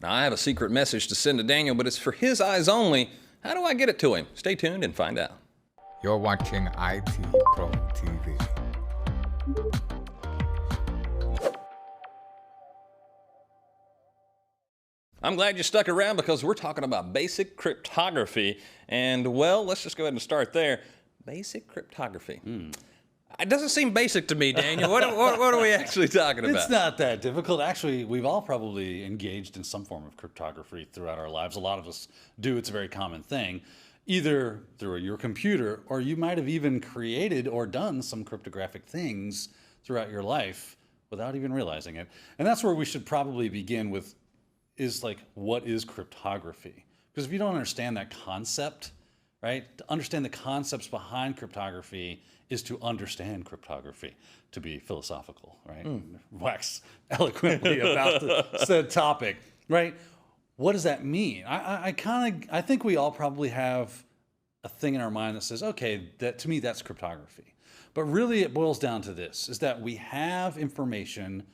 Now, I have a secret message to send to Daniel, but it's for his eyes only. How do I get it to him? Stay tuned and find out. You're watching IT Pro TV. I'm glad you stuck around because we're talking about basic cryptography. And, well, let's just go ahead and start there. Basic cryptography. It doesn't seem basic to me, Daniel. What are we actually talking about? It's not that difficult. Actually, we've all probably engaged in some form of cryptography throughout our lives. A lot of us do. It's a very common thing, either through your computer, or you might have even created or done some cryptographic things throughout your life without even realizing it. And that's where we should probably begin with, is like, what is cryptography? Because if you don't understand that concept, right, to understand the concepts behind cryptography is to understand cryptography, to be philosophical, right? Wax eloquently about the said topic, right? What does that mean? I think we all probably have a thing in our mind that says, okay, that to me, that's cryptography. But really it boils down to this, is that we have information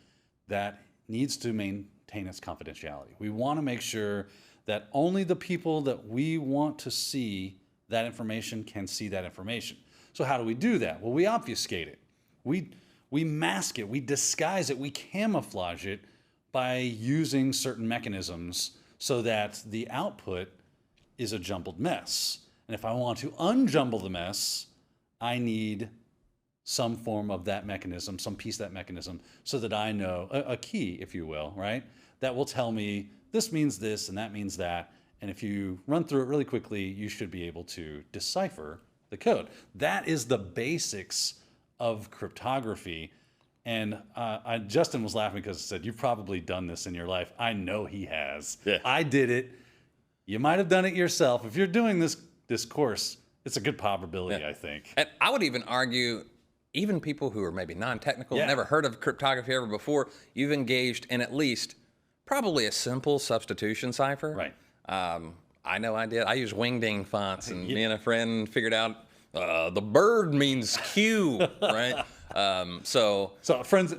that needs to maintain its confidentiality. We want to make sure that only the people that we want to see that information can see that information. So how do we do that? Well, we obfuscate it. We mask it, we disguise it, we camouflage it by using certain mechanisms so that the output is a jumbled mess. And if I want to unjumble the mess, I need some form of that mechanism, some piece of that mechanism, so that I know, a key, if you will, right? That will tell me this means this and that means that. And if you run through it really quickly, you should be able to decipher the code. That is the basics of cryptography. And Justin was laughing because he said, you've probably done this in your life. I know he has. Yeah. I did it. You might have done it yourself. If you're doing this course, it's a good probability, I think. And I would even argue, even people who are maybe non-technical, never heard of cryptography ever before, you've engaged in at least probably a simple substitution cipher. Right. I know I did. I used wingding fonts, and me and a friend figured out the bird means Q, right? So friends,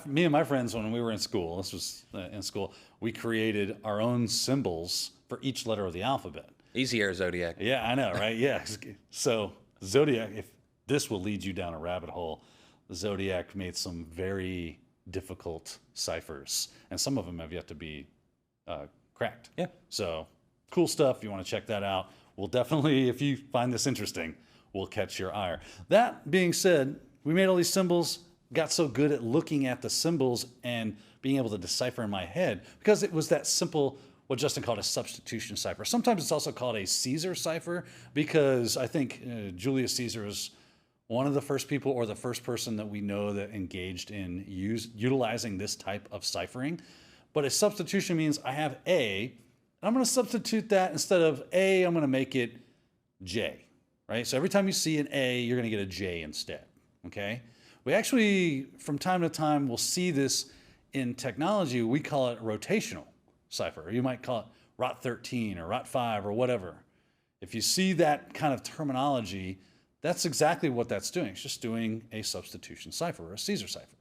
me and my friends, when we were in school, this was in school, we created our own symbols for each letter of the alphabet. Easy air Zodiac. Yeah, I know, right? Yeah. So Zodiac, if this will lead you down a rabbit hole, Zodiac made some very difficult ciphers, and some of them have yet to be cracked. Yeah. So cool stuff. If you want to check that out, we'll definitely, if you find this interesting, we'll catch your ire. That being said, we made all these symbols, got so good at looking at the symbols and being able to decipher in my head because it was that simple, what Justin called a substitution cipher. Sometimes it's also called a Caesar cipher because I think Julius Caesar is one of the first people or the first person that we know that engaged in utilizing this type of ciphering. But a substitution means I have A, and I'm going to substitute that instead of A, I'm going to make it J, right? So every time you see an A, you're going to get a J instead, okay? We actually, from time to time, will see this in technology. We call it rotational cipher. Or you might call it ROT13 or ROT5 or whatever. If you see that kind of terminology, that's exactly what that's doing. It's just doing a substitution cipher or a Caesar cipher,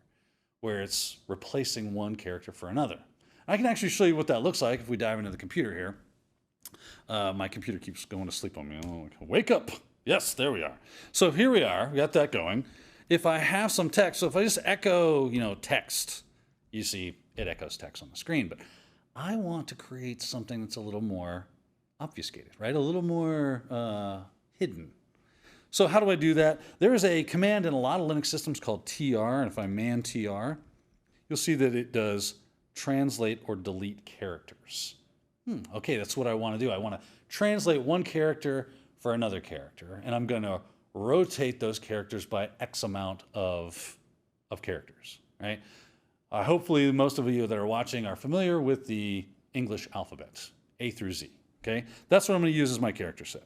where it's replacing one character for another. I can actually show you what that looks like if we dive into the computer here. My computer keeps going to sleep on me. I'm like, wake up. Yes, there we are. So here we are. We got that going. If I have some text, so if I just echo, text, you see it echoes text on the screen. But I want to create something that's a little more obfuscated, right? A little more hidden. So how do I do that? There is a command in a lot of Linux systems called tr, and if I man tr, you'll see that it does translate or delete characters. Okay, that's what I want to do. I want to translate one character for another character, and I'm going to rotate those characters by X amount of characters, right? Hopefully most of you that are watching are familiar with the English alphabet, A through Z, okay? That's what I'm going to use as my character set.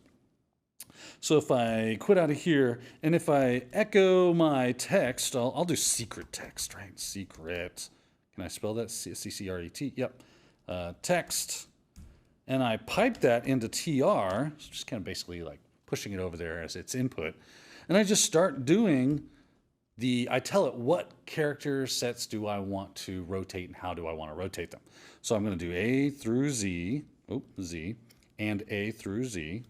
So if I quit out of here, and if I echo my text, I'll do secret text, right? Secret. Can I spell that? C-C-R-E-T? Yep. Text. And I pipe that into TR, so just kind of basically like pushing it over there as its input. And I just start doing I tell it what character sets do I want to rotate and how do I want to rotate them. So I'm going to do A through Z, Z, and A through Z,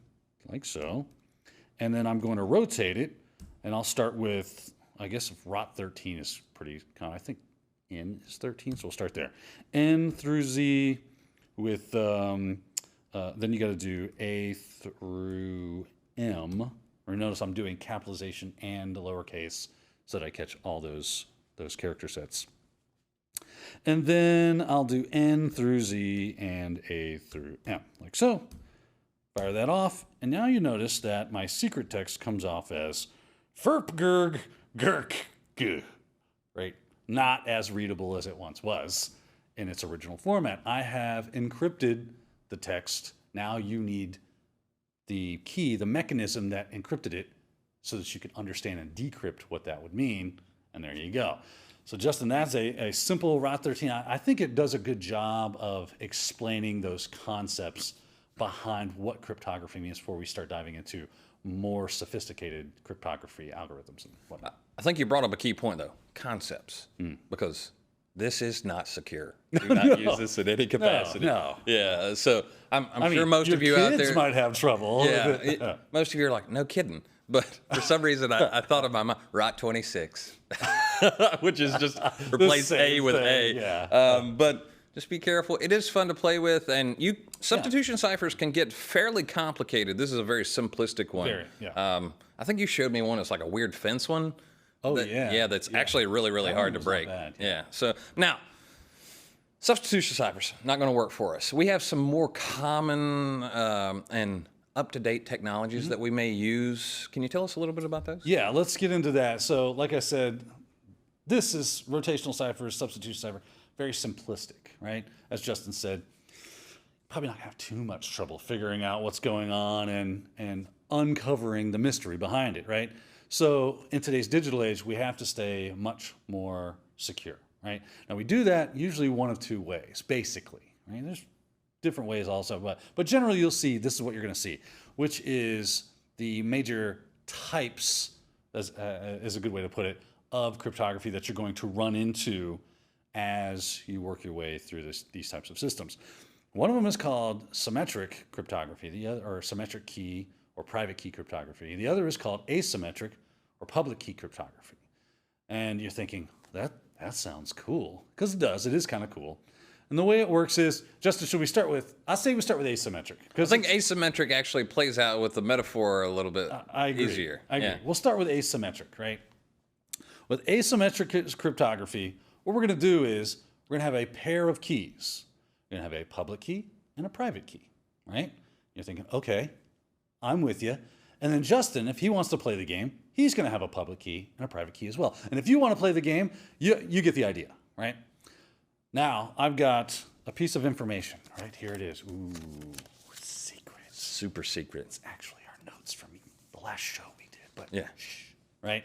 like so. And then I'm going to rotate it, and I'll start with, I guess if rot 13 is pretty common. I think N is 13, so we'll start there. N through Z with, then you got to do A through M. Or notice I'm doing capitalization and lowercase so that I catch all those character sets. And then I'll do N through Z and A through M, like so. Fire that off, and now you notice that my secret text comes off as Ferpgurg Gurk G, right? Not as readable as it once was in its original format. I have encrypted the text. Now you need the key, the mechanism that encrypted it, so that you can understand and decrypt what that would mean. And there you go. So Justin, that's a simple rot 13. I think it does a good job of explaining those concepts behind what cryptography means before we start diving into more sophisticated cryptography algorithms and whatnot. I think you brought up a key point, though, concepts, because this is not secure. Do not use this in any capacity. No. Yeah, so I'm sure most your of you out kids there might have trouble. Yeah, most of you are like, no kidding. But for some reason, I thought of my mind, rot 26, which is just replace A with thing, A. yeah. But just be careful. It is fun to play with, and substitution ciphers can get fairly complicated. This is a very simplistic one. Very, yeah. I think you showed me one. It's like a weird fence one. Oh, yeah. Yeah, that's actually really, really That hard one to was not break. bad, Yeah. So now, substitution ciphers, not going to work for us. We have some more common and up-to-date technologies that we may use. Can you tell us a little bit about those? Yeah, let's get into that. So, like I said, this is rotational ciphers, substitution cipher, very simplistic, right? As Justin said, probably not gonna have too much trouble figuring out what's going on and uncovering the mystery behind it, right? So in today's digital age, we have to stay much more secure, right? Now we do that usually one of two ways, basically, right? There's different ways also, but generally you'll see, this is what you're gonna see, which is the major types, is a good way to put it, of cryptography that you're going to run into as you work your way through these types of systems. One of them is called symmetric cryptography, the other, or symmetric key or private key cryptography. The other is called asymmetric or public key cryptography. And you're thinking, that sounds cool, because it does. It is kind of cool. And the way it works is, Justin, should we start with, I say we start with asymmetric. I think asymmetric actually plays out with the metaphor a little bit easier. I agree. We'll start with asymmetric, right? With asymmetric cryptography, what we're going to do is we're going to have a pair of keys. We're going to have a public key and a private key, right? You're thinking, okay, I'm with you. And then Justin, if he wants to play the game, he's going to have a public key and a private key as well. And if you want to play the game, you get the idea, right? Now, I've got a piece of information, right? Here it is. Ooh, secret. Super secret. It's actually our notes from the last show we did, but Yeah. shh, right?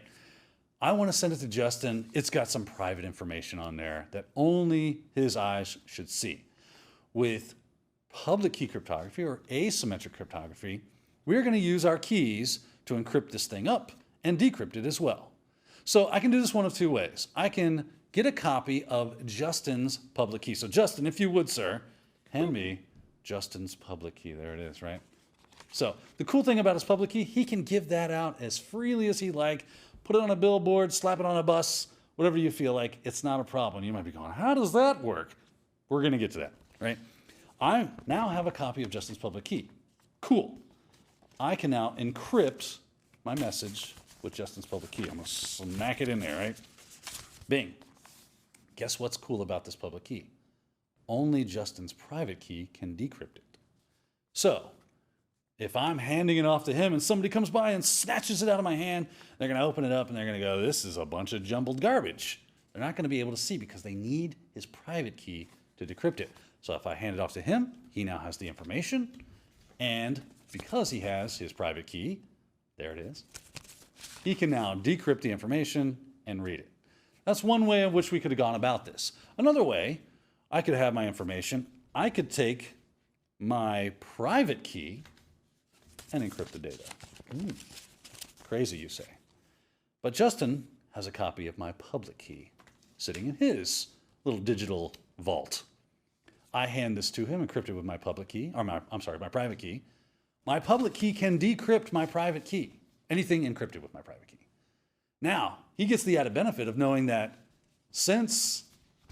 I want to send it to Justin. It's got some private information on there that only his eyes should see. With public key cryptography or asymmetric cryptography, we're going to use our keys to encrypt this thing up and decrypt it as well. So I can do this one of two ways. I can get a copy of Justin's public key. So Justin, if you would, sir, hand me Justin's public key. There it is, right? So the cool thing about his public key, he can give that out as freely as he'd like, put it on a billboard, slap it on a bus, whatever you feel like. It's not a problem. You might be going, how does that work? We're going to get to that, right? I now have a copy of Justin's public key. Cool. I can now encrypt my message with Justin's public key. I'm going to smack it in there, right? Bing. Guess what's cool about this public key? Only Justin's private key can decrypt it. So, if I'm handing it off to him and somebody comes by and snatches it out of my hand, they're going to open it up and they're going to go, this is a bunch of jumbled garbage. They're not going to be able to see because they need his private key to decrypt it. So if I hand it off to him, he now has the information. And because he has his private key, there it is, he can now decrypt the information and read it. That's one way in which we could have gone about this. Another way, I could have my information. I could take my private key and encrypt the data. Crazy, you say. But Justin has a copy of my public key sitting in his little digital vault. I hand this to him encrypted with my public key, or my private key. My public key can decrypt my private key. Anything encrypted with my private key. Now, he gets the added benefit of knowing that since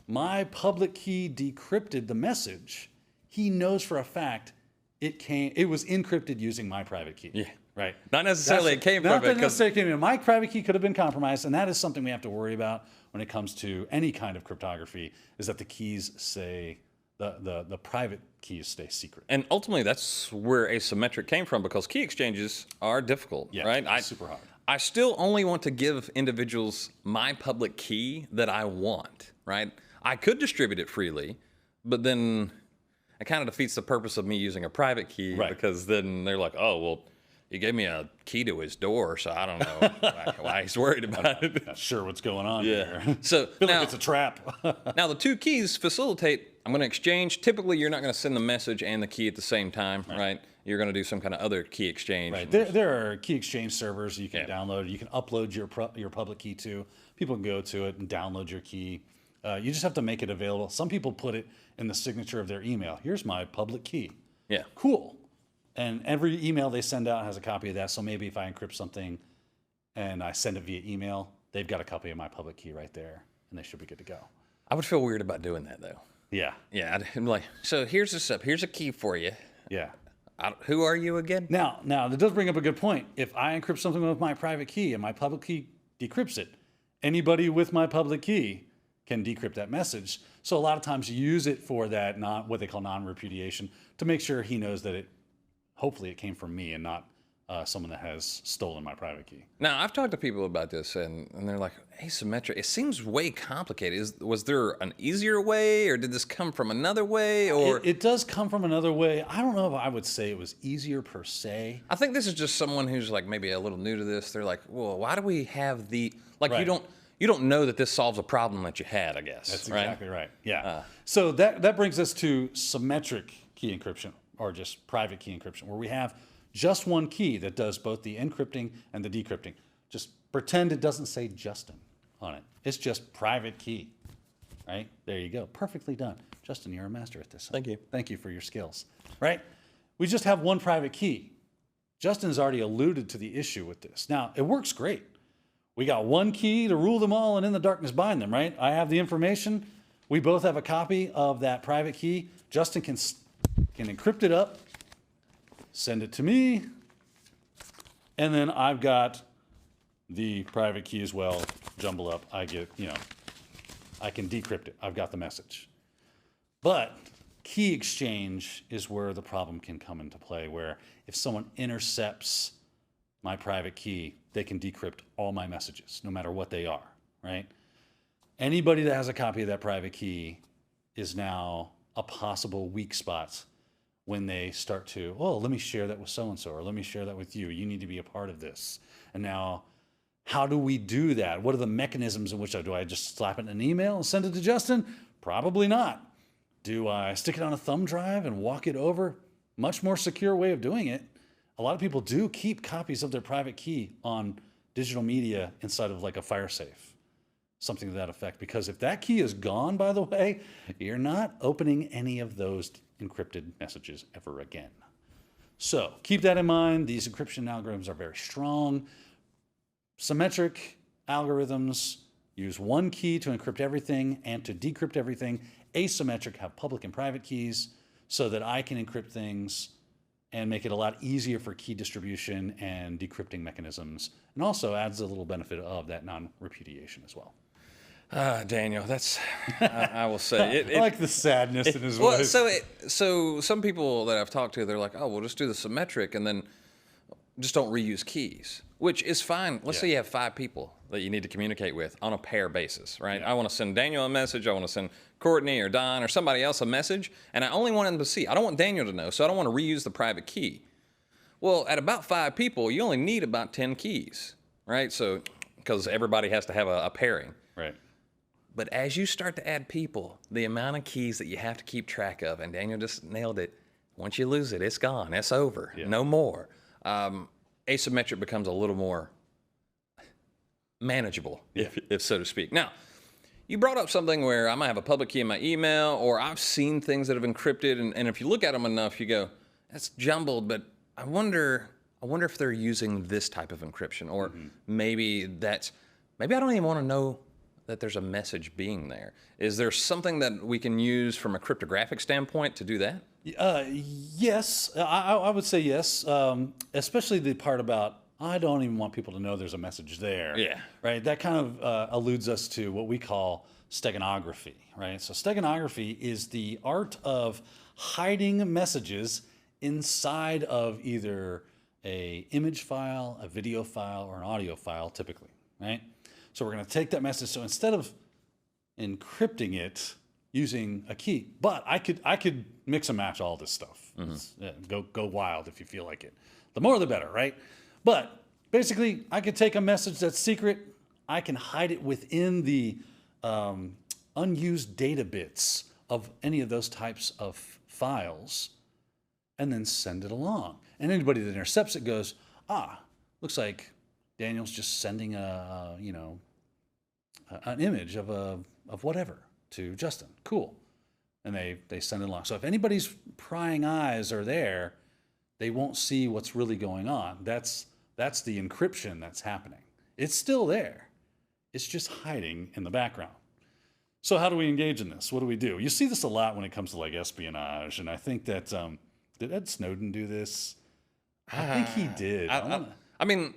my public key decrypted the message, he knows for a fact it was encrypted using my private key. Yeah. Right. Not necessarily it came from Not it. that necessarily came from. My private key could have been compromised, and that is something we have to worry about when it comes to any kind of cryptography, is that the keys say, the private keys stay secret. And ultimately, that's where asymmetric came from, because key exchanges are difficult, right? Super hard. I still only want to give individuals my public key that I want, right? I could distribute it freely, but then it kind of defeats the purpose of me using a private key, because then they're like, oh, well, he gave me a key to his door, so I don't know why he's worried about it. Not sure what's going on here. So Feel now, like it's a trap. now the two keys facilitate, I'm going to exchange. Typically, you're not going to send the message and the key at the same time, right? You're going to do some kind of other key exchange. Right. There are key exchange servers you can download. You can upload your public key to. People can go to it and download your key. You just have to make it available. Some people put it in the signature of their email. Here's my public key. Yeah. Cool. And every email they send out has a copy of that. So maybe if I encrypt something and I send it via email, they've got a copy of my public key right there, and they should be good to go. I would feel weird about doing that, though. Yeah. Yeah, I'm like, so here's this up. Here's a key for you. Yeah. Who are you again? Now, that does bring up a good point. If I encrypt something with my private key and my public key decrypts it, anybody with my public key can decrypt that message. So a lot of times you use it for that what they call non-repudiation, to make sure he knows that hopefully it came from me and not someone that has stolen my private key. Now, I've talked to people about this, and they're like, asymmetric, it seems way complicated. Was there an easier way, or did this come from another way? Or It does come from another way. I don't know if I would say it was easier per se. I think this is just someone who's like maybe a little new to this. They're like, well, why do we have you don't know that this solves a problem that you had, I guess. That's right? exactly right. Yeah. So that brings us to symmetric key encryption, or just private key encryption, where we have just one key that does both the encrypting and the decrypting. Just pretend it doesn't say Justin on it. It's just private key, right? There you go. Perfectly done. Justin, you're a master at this. Thank you. Thank you for your skills, right? We just have one private key. Justin's already alluded to the issue with this. Now, it works great. We got one key to rule them all and in the darkness bind them, right? I have the information. We both have a copy of that private key. Justin can encrypt it up, send it to me, and then I've got the private key as well, jumble up. I can decrypt it. I've got the message. But key exchange is where the problem can come into play, where if someone intercepts my private key, they can decrypt all my messages, no matter what they are, right? Anybody that has a copy of that private key is now a possible weak spot when they start to, oh, let me share that with so-and-so, or let me share that with you. You need to be a part of this. And now, how do we do that? What are the mechanisms in which do I just slap it in an email and send it to Justin? Probably not. Do I stick it on a thumb drive and walk it over? Much more secure way of doing it. A lot of people do keep copies of their private key on digital media inside of like a fire safe, something to that effect. Because if that key is gone, by the way, you're not opening any of those encrypted messages ever again. So keep that in mind. These encryption algorithms are very strong. Symmetric algorithms use one key to encrypt everything and to decrypt everything. Asymmetric have public and private keys so that I can encrypt things and make it a lot easier for key distribution and decrypting mechanisms, and also adds a little benefit of that non-repudiation as well. Daniel, I will say it. I like the sadness in his voice. So some people that I've talked to, they're like, oh, we'll just do the symmetric and then just don't reuse keys, which is fine. Let's say you have 5 people that you need to communicate with on a pair basis, right? I want to send Daniel a message. I want to send Courtney or Don or somebody else a message, and I only want them to see. I don't want Daniel to know, so I don't want to reuse the private key. Well, at about 5 people, you only need about 10 keys, right? So, because everybody has to have a pairing. Right. But as you start to add people, the amount of keys that you have to keep track of, and Daniel just nailed it, once you lose it, it's gone. It's over. Yeah. No more. Asymmetric becomes a little more manageable, if so to speak. Now, you brought up something where I might have a public key in my email, or I've seen things that have encrypted, and if you look at them enough, you go, that's jumbled, but I wonder if they're using this type of encryption, or maybe I don't even want to know that there's a message being there. Is there something that we can use from a cryptographic standpoint to do that? Yes, I would say yes, especially the part about I don't even want people to know there's a message there. Yeah. Right. That kind of alludes us to what we call steganography. Right. So steganography is the art of hiding messages inside of either a image file, a video file, or an audio file, typically. Right. So we're going to take that message. So instead of encrypting it using a key, but I could mix and match all this stuff. Yeah, go wild if you feel like it. The more the better, right? But basically, I could take a message that's secret. I can hide it within the unused data bits of any of those types of files, and then send it along. And anybody that intercepts it goes, looks like Daniel's just sending an image of whatever to Justin. Cool. And they send it along. So if anybody's prying eyes are there, they won't see what's really going on. That's the encryption that's happening. It's still there. It's just hiding in the background. So how do we engage in this? What do we do? You see this a lot when it comes to like espionage, and I think that did Ed Snowden do this? I think he did. I mean,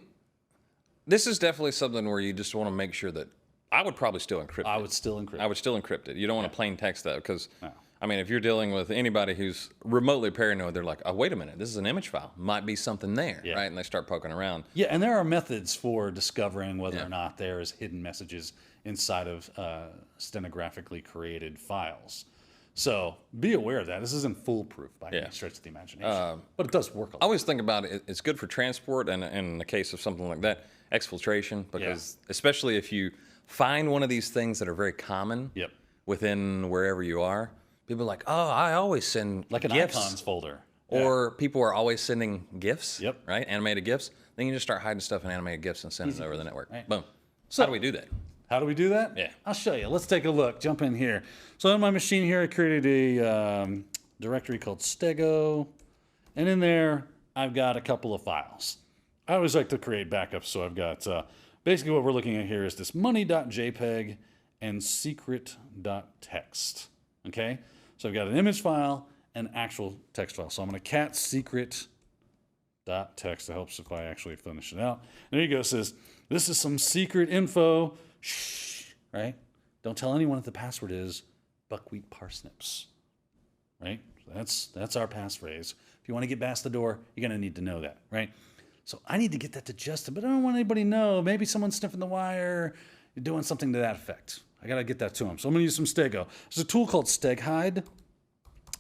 this is definitely something where you just want to make sure that I would probably still encrypt it. I would still encrypt it. I would still encrypt it. You don't want to plain text that because, I mean, if you're dealing with anybody who's remotely paranoid, they're like, oh, wait a minute, this is an image file. Might be something there, right? And they start poking around. Yeah, and there are methods for discovering whether or not there is hidden messages inside of stenographically created files. So be aware of that. This isn't foolproof by any stretch of the imagination, but it does work a lot. I always think about it, it's good for transport, and in the case of something like that, exfiltration, because especially if you find one of these things that are very common within wherever you are, people are like, oh, I always send like an GIFs. icons folder. Or people are always sending GIFs, right? Animated GIFs. Then you just start hiding stuff in animated GIFs and send it over the network. Right. Boom. So how do we do that? How do we do that? Yeah. I'll show you. Let's take a look. Jump in here. So on my machine here, I created a directory called Stego. And in there, I've got a couple of files. I always like to create backups. So I've got, basically what we're looking at here is this money.jpg and secret.txt. Okay? So I've got an image file and actual text file. So I'm going to cat secret.txt. That helps if I actually finish it out. There you go. It says, this is some secret info. Shh, right? Don't tell anyone that the password is buckwheat parsnips, right? That's our passphrase. If you want to get past the door, you're going to need to know that, right? So I need to get that to Justin, but I don't want anybody to know. Maybe someone's sniffing the wire, you're doing something to that effect. I got to get that to him. So I'm going to use some Stego. There's a tool called steghide.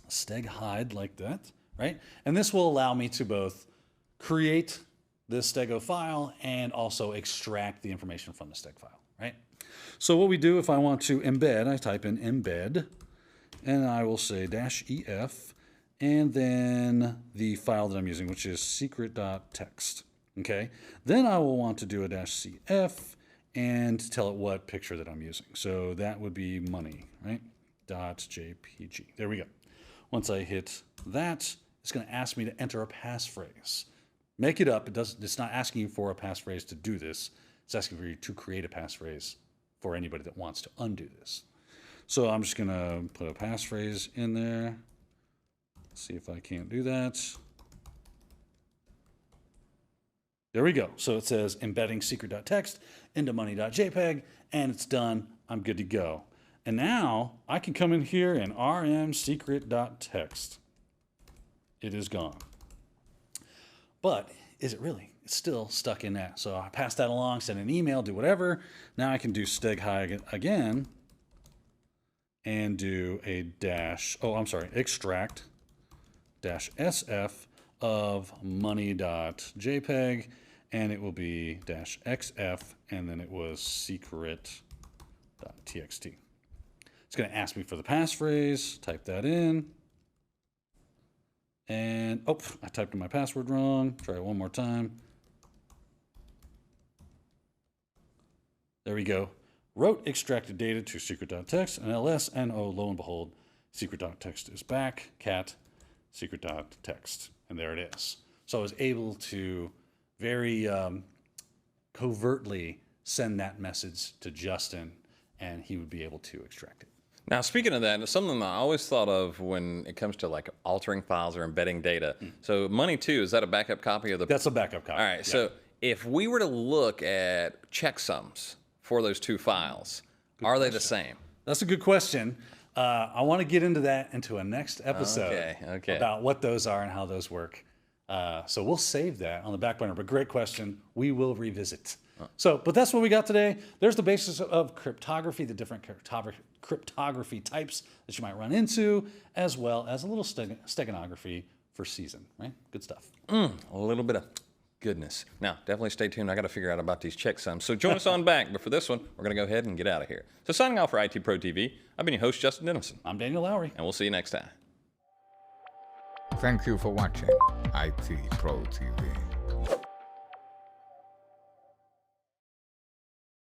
Steghide like that, right? And this will allow me to both create this Stego file and also extract the information from the Steg file, right? So what we do if I want to embed, I type in embed, and I will say -ef, and then the file that I'm using, which is secret.txt, okay? Then I will want to do a -cf and tell it what picture that I'm using. So that would be money, right? .jpg. There we go. Once I hit that, it's going to ask me to enter a passphrase. Make it up. It's not asking you for a passphrase to do this. It's asking for you to create a passphrase for anybody that wants to undo this. So I'm just going to put a passphrase in there. See if I can't do that. There we go. So it says embedding secret.txt into money.jpg, and it's done. I'm good to go. And now I can come in here and rm secret.txt. It is gone. But is it really? It's still stuck in that. So I pass that along, send an email, do whatever. Now I can do steghide again and do a extract -sf of money.jpg, and it will be -xf, and then it was secret.txt. It's going to ask me for the passphrase, type that in. And, oh, I typed in my password wrong. Try it one more time. There we go. wrote extracted data to secret.txt and ls, and oh, lo and behold, secret.txt is back, cat, secret.txt, and there it is. So I was able to very covertly send that message to Justin, and he would be able to extract it. Now, speaking of that, something I always thought of when it comes to like altering files or embedding data. So money 2, is that a backup copy of the? That's a backup copy. All right. Yeah. So if we were to look at checksums for those 2 files, are they the same? That's a good question. I want to get into that into a next episode Okay. about what those are and how those work. So we'll save that on the back burner, but great question. We will revisit. But that's what we got today. There's the basis of cryptography, the different cryptography types that you might run into, as well as a little steganography for season, right? Good stuff. A little bit of goodness. Now, definitely stay tuned. I got to figure out about these checksums. So join us on back. But for this one, we're going to go ahead and get out of here. So signing off for IT Pro TV, I've been your host, Justin Dennison. I'm Daniel Lowry. And we'll see you next time. Thank you for watching IT Pro TV.